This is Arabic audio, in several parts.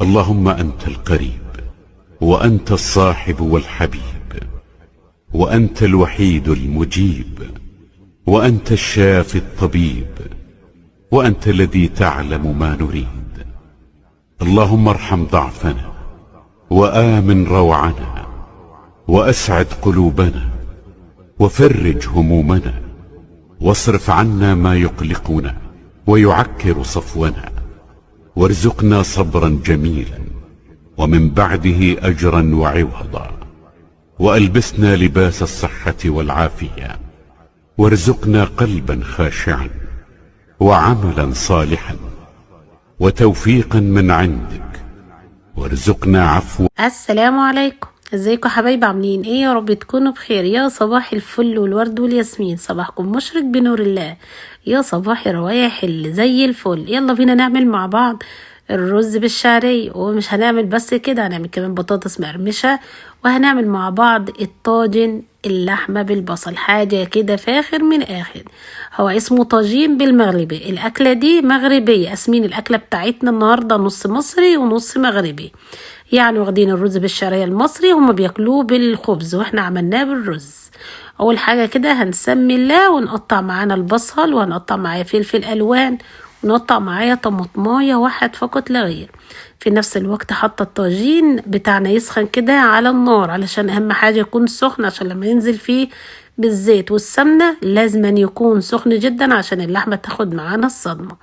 اللهم أنت القريب، وأنت الصاحب والحبيب، وأنت الوحيد المجيب، وأنت الشافي الطبيب، وأنت الذي تعلم ما نريد. اللهم ارحم ضعفنا، وآمن روعنا، وأسعد قلوبنا، وفرج همومنا، واصرف عنا ما يقلقنا ويعكر صفونا، وارزقنا صبرا جميلا ومن بعده أجرا وعوضا، وألبسنا لباس الصحة والعافية، وارزقنا قلبا خاشعا وعملا صالحا وتوفيقا من عندك، وارزقنا عفوا. السلام عليكم، ازيكم حبايب؟ عاملين ايه؟ يا رب تكونوا بخير. يا صباح الفل والورد والياسمين، صباحكم مشرق بنور الله. يا صباح روايح اللي زي الفل. يلا بينا نعمل مع بعض الرز بالشعرية، ومش هنعمل بس كده، هنعمل كمان بطاطس مقرمشة، وهنعمل مع بعض الطاجن اللحمة بالبصل، حاجة كده فاخر من اخر. هو اسمه طاجين بالمغربي. الاكلة دي مغربية، اسمين الاكلة بتاعتنا النهاردة نص مصري ونص مغربي. يعني واخدين الرز بالشعرية المصري، هما بياكلوه بالخبز واحنا عملناه بالرز. اول حاجة كده هنسمي الله، ونقطع معانا البصل، وهنقطع معايا فلفل الوان، ونقطع معايا طماطمايه واحد فقط لا غير. في نفس الوقت حاطه الطاجين بتاعنا يسخن كده على النار، علشان اهم حاجه يكون سخن، عشان لما ينزل فيه بالزيت والسمنه لازم أن يكون سخن جدا عشان اللحمه تاخد معانا الصدمه.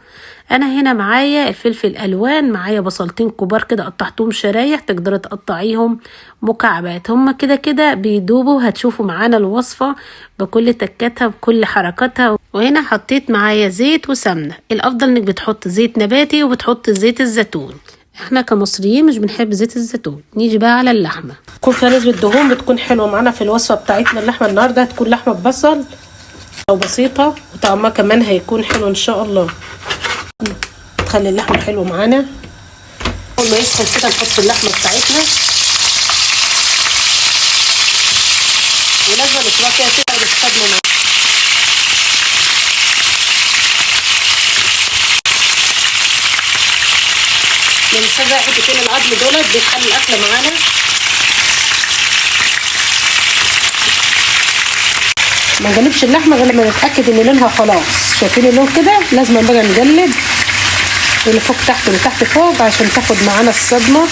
انا هنا معايا الفلفل الالوان، معايا بصلتين كبار كده قطعتهم شرايح، تقدروا تقطعيهم مكعبات، هما كده كده بيدوبوا. هتشوفوا معانا الوصفه بكل تكاتها بكل حركاتها. وهنا حطيت معايا زيت وسمنه. الافضل انك بتحط زيت نباتي وبتحط زيت الزيتون، احنا كمصريين مش بنحب زيت الزيتون. نيجي بقى على اللحمه، تكون فيها نسبه دهون بتكون حلوه معانا في الوصفه بتاعتنا. اللحمه النهارده هتكون لحمه ببصل او بسيطه، وطعمها كمان هيكون حلو ان شاء الله. تخلي اللحمه حلوه معانا. اول ما يسخن كده نحط اللحمه بتاعتنا، ولازم نسيبها كده تقعد الصدمه معانا. بنسيب بقى حتتين العظم دولت، بيخلي الاكله معانا. ما نقلبش اللحمه غير لما نتاكد ان لونها خلاص. شايفين اللون كده؟ لازم بقى نقلب اللي فوق تحت واللي تحت فوق عشان تاخد معانا الصدمه.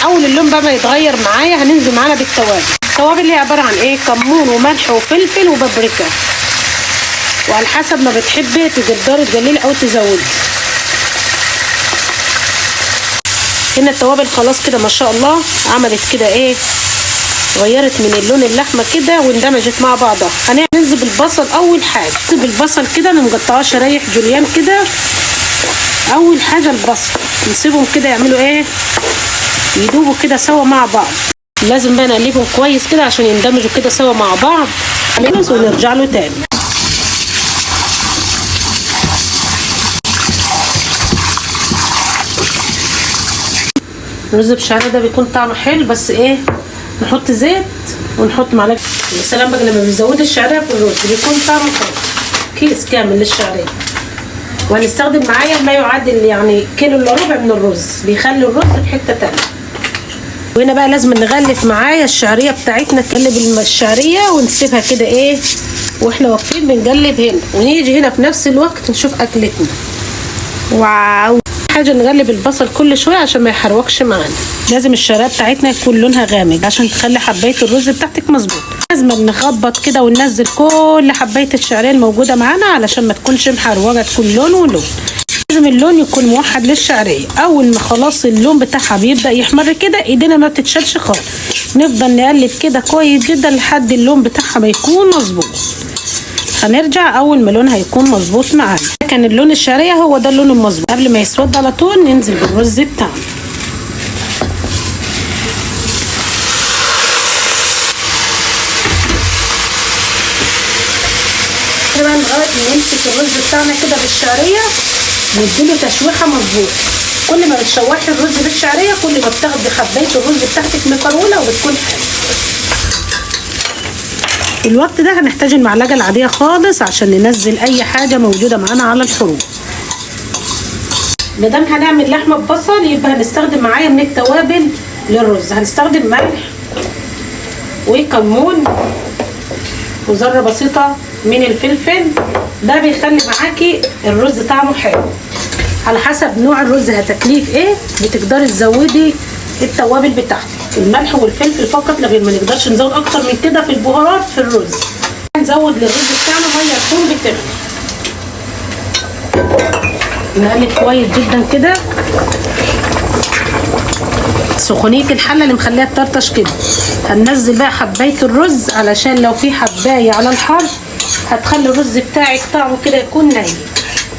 اول اللون بقى ما يتغير معايا هننزل معانا بالتوابل. التوابل اللي هي عباره عن ايه؟ كمون وملح وفلفل وبابريكا، وعلى حسب ما بتحبي تقدري تقللي او تزودي. هنا التوابل خلاص كده ما شاء الله عملت كده ايه، غيرت من اللون اللحمه كده واندمجت مع بعضها. هننزل بالبصل اول حاجه. ننزل بالبصل كده، انا مقطعاه شرايح جوليان كده. اول حاجه البصل نسيبهم كده يعملوا ايه، يدوبوا كده سوا مع بعض. لازم بقى نقلبهم كويس كده عشان يندمجوا كده سوا مع بعض، ونرجع له تاني. الرز بالشعريه ده بيكون طعمه حلو، بس ايه، نحط زيت ونحط معلقه. يا سلام بقى لما بنزود الشعريه في الرز بيكون طعمه حلو. كيس كامل للشعريه، وهنستخدم معايا ما يعادل يعني كيلو الا ربع من الرز، بيخلي الرز في حته تانيه. وهنا بقى لازم نغلف معايا الشعريه بتاعتنا. نقلب الشعريه ونسيبها كده ايه، واحنا واقفين بنقلب هنا، ونيجي هنا في نفس الوقت نشوف اكلتنا. واو، حاجه نقلب البصل كل شويه عشان ما يحروقش معانا. لازم الشعريه بتاعتنا يكون لونها غامق عشان تخلي حبايه الرز بتاعتك مظبوط. لازم نخبط كده وننزل كل حبايه الشعريه الموجوده معانا علشان ما تكونش محروقه، تكون لون ولون. لازم اللون يكون موحد للشعريه. اول ما خلاص اللون بتاعها بيبدا يحمر كده، ايدينا ما بتتشالش خالص، نفضل نقلب كده كويس جدا لحد اللون بتاعها ما يكون مظبوط. هنرجع اول ما لونها يكون مظبوط معانا. كان اللون الشعريه هو ده اللون المظبوط. قبل ما يسود على طول ننزل بالرز بتاعنا. طبعا لغايه ما نمسك الرز بتاعنا كده بالشعريه نديله تشويحه مظبوط. كل ما بتشوحي الرز بالشعريه كل ما بتاخدي حبايه الرز بتاعتك مفروله وبتكون حلوه. في الوقت ده هنحتاج المعلقه العاديه خالص عشان ننزل اي حاجه موجوده معانا على الحروف. مادام هنعمل لحمه ببصل يبقى هنستخدم معايا من التوابل للرز. هنستخدم ملح وكمون وذره بسيطه من الفلفل، ده بيخلي معاكي الرز طعمه حلو. على حسب نوع الرز هتاكليه في ايه بتقدري تزودي التوابل بتاعتك، الملح والفلفل فقط لا غير، ما نقدرش نزود اكتر من كده في البهارات في الرز. هنزود للرز بتاعنا ميه تكون بتغلي، نقلب كويس جدا كده. سخونيه الحله اللي مخليها تطرطش كده. هننزل بقى حبايه الرز علشان لو في حبايه على الحر هتخلي الرز بتاعك طعمه كده يكون ني.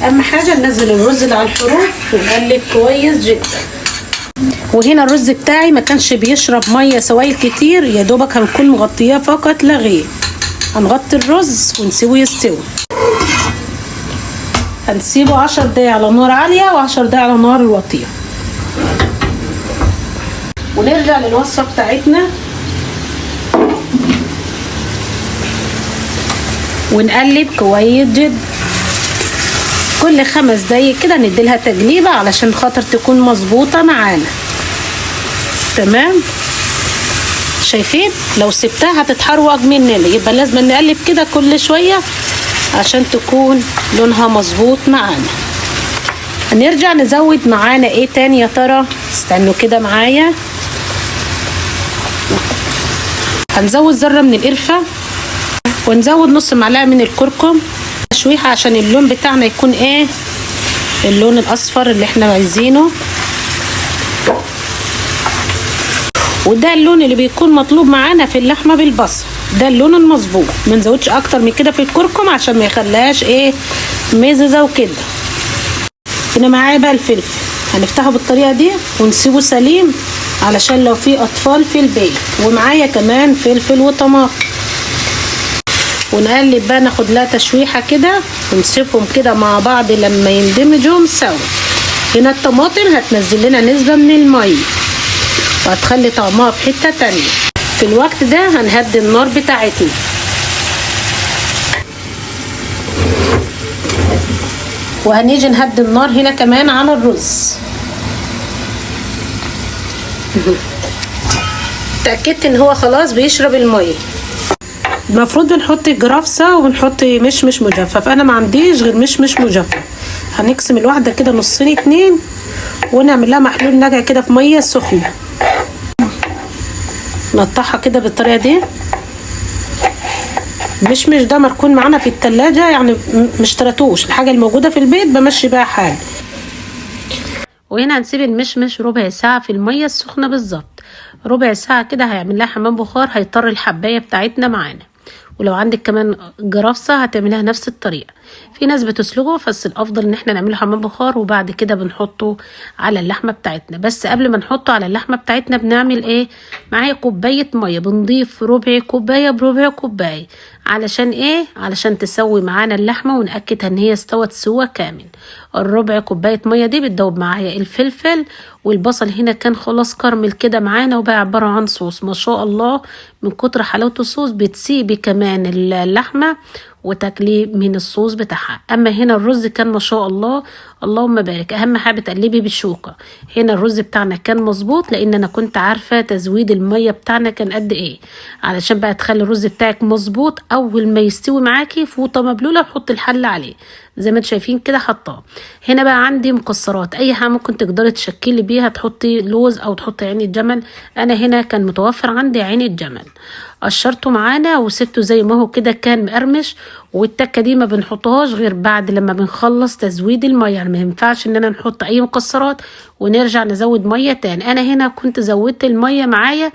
اهم حاجه ننزل الرز اللي على الحروف ونقلب كويس جدا. وهنا الرز بتاعي ما كانش بيشرب ميه سوائل كتير، يا دوبك هنكون مغطياه فقط لا غير. هنغطي الرز ونسيبه يستوي. هنسيبه 10 دقايق على نار عاليه و10 دقايق على نار واطيه. ونرجع للوصفه بتاعتنا ونقلب كويس جدا. كل 5 دقايق كده نديلها تقليبه علشان خاطر تكون مظبوطه معانا. تمام، شايفين؟ لو سبتها هتتحروق مننا، يبقى لازم نقلب كده كل شويه عشان تكون لونها مظبوط معانا. هنرجع نزود معانا ايه تاني يا ترى؟ استنوا كده معايا. هنزود ذره من القرفه ونزود نص معلقه من الكركم تشويحه عشان اللون بتاعنا يكون ايه؟ اللون الاصفر اللي احنا عايزينه، وده اللون اللي بيكون مطلوب معانا في اللحمه بالبصل، ده اللون المظبوط. ما نزودش اكتر من كده في الكركم عشان ما يخليهاش ايه مززه وكده. هنا معايا بقى الفلفل، هنفتحه بالطريقه دي ونسيبه سليم علشان لو في اطفال في البيت. ومعايا كمان فلفل وطماطم، ونقلب بقى ناخد لها تشويحه كده ونسيبهم كده مع بعض لما يندمجوا سوا. هنا الطماطم هتنزل لنا نسبه من الميه وهتخلي طعمها في حته تانيه. في الوقت ده هنهدي النار بتاعتنا. وهنيجي نهدي النار هنا كمان على الرز. اتأكدت ان هو خلاص بيشرب الميه. المفروض بنحط جرافسه وبنحط مشمش مجفف، انا ما عنديش غير مشمش مجفف. هنقسم الواحده كده نصين 2 ونعمل لها محلول ناجع كده في ميه سخنه. نقطعها كده بالطريقه دي. المشمش ده مركون معانا في التلاجة، يعني مشتريتوش، الحاجه الموجوده في البيت بمشي بيها حالي. وهنا هنسيب المشمش ربع ساعه في الميه السخنه بالظبط. ربع ساعه كده هيعمل لها حمام بخار، هيطر الحبايه بتاعتنا معانا. ولو عندك كمان جرافسه هتعملها نفس الطريقه. في ناس بتسلقه، بس الافضل ان احنا نعمله حمام بخار وبعد كده بنحطه على اللحمه بتاعتنا. بس قبل ما نحطه على اللحمه بتاعتنا بنعمل ايه؟ معايا كوبايه ميه، بنضيف ربع كوبايه بربع كوبايه. علشان ايه؟ علشان تسوي معانا اللحمه ونأكد ان هي استوت سوا كامل. الربع كوبايه ميه دي بتدوب معايا الفلفل والبصل. هنا كان خلاص كرمل كده معانا وبقى عباره عن صوص ما شاء الله. من كتر حلاوه الصوص بتسيبي كمان اللحمه وتاكلي من الصوص بتاعها. اما هنا الرز كان ما شاء الله اللهم بارك. اهم حاجه تقلبي بالشوكه. هنا الرز بتاعنا كان مظبوط لان انا كنت عارفه تزويد الميه بتاعنا كان قد ايه. علشان بقى تخلي الرز بتاعك مظبوط، اول ما يستوي معاكي فوطه مبلوله وحط الحله عليه زي ما انتم شايفين كده حطاه. هنا بقى عندي مكسرات، اي حاجه ممكن تقدري تشكلي بيها، تحطي لوز او تحطي عين الجمل. انا هنا كان متوفر عندي عين الجمل، قشرته معانا وسبته زي ما هو كده كان مقرمش. والتكه دي ما بنحطهاش غير بعد لما بنخلص تزويد الميه، يعني ما ينفعش اننا نحط اي مكسرات ونرجع نزود ميه تاني. انا هنا كنت زودت الميه معايا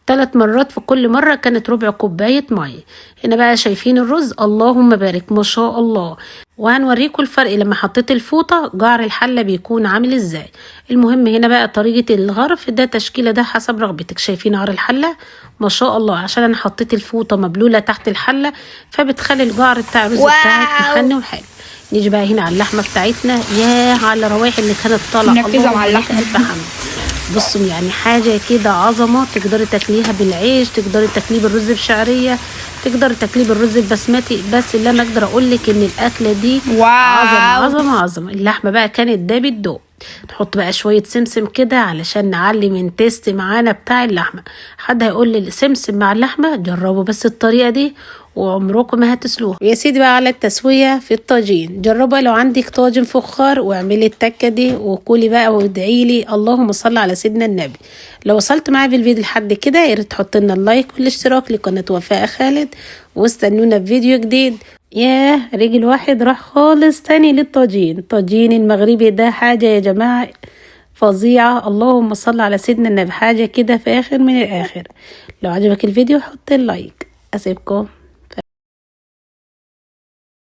3 مرات، في كل مرة كانت ربع كوباية مية. هنا بقى شايفين الرز اللهم بارك ما شاء الله. وهنوريكم الفرق لما حطيت الفوطة جعر الحلة بيكون عامل ازاي. المهم هنا بقى طريقة الغرف ده تشكيلة ده حسب رغبتك. شايفين عار الحلة ما شاء الله، عشان انا حطيت الفوطة مبلولة تحت الحلة فبتخلي الجعر بتاع الرز بتاعك محني وحلو. نيجي بقى هنا على اللحمة بتاعتنا، ياه على الروايح اللي كانت طالعة. نركزوا مع اللحمة. ألف حمد. بصوا يعني حاجة كده عظمة، تقدري تاكليها بالعيش، تقدري تاكليه بالرز بشعرية، تقدري تاكليه بالرز البسمتي. بس اللي انا اقدر اقول لك ان الاكلة دي عظمة عظمة عظمة. اللحمة بقى كانت ده بالدوق. نحط بقى شوية سمسم كده علشان نعلي من تيست معانا بتاع اللحمة. حد هيقول لي سمسم مع اللحمة؟ جربوا بس الطريقة دي وعمركم ما هتسلوها. يا سيدي بقى على التسوية في الطاجين، جربها لو عندك طاجن فخار واعملي التكة دي وكلي بقى وادعي لي. اللهم صل على سيدنا النبي. لو وصلت معايا في الفيديو لحد كده يا ريت تحط لنا اللايك والاشتراك لقناة وفاء خالد، واستنونا بفيديو جديد. ياه، رجل واحد راح خالص تاني للطاجين. الطاجين المغربي ده حاجة يا جماعة فظيعة. اللهم صل على سيدنا النبي، حاجة كده في آخر من الآخر. لو عجبك الفيديو حط اللايك. أسيبكم.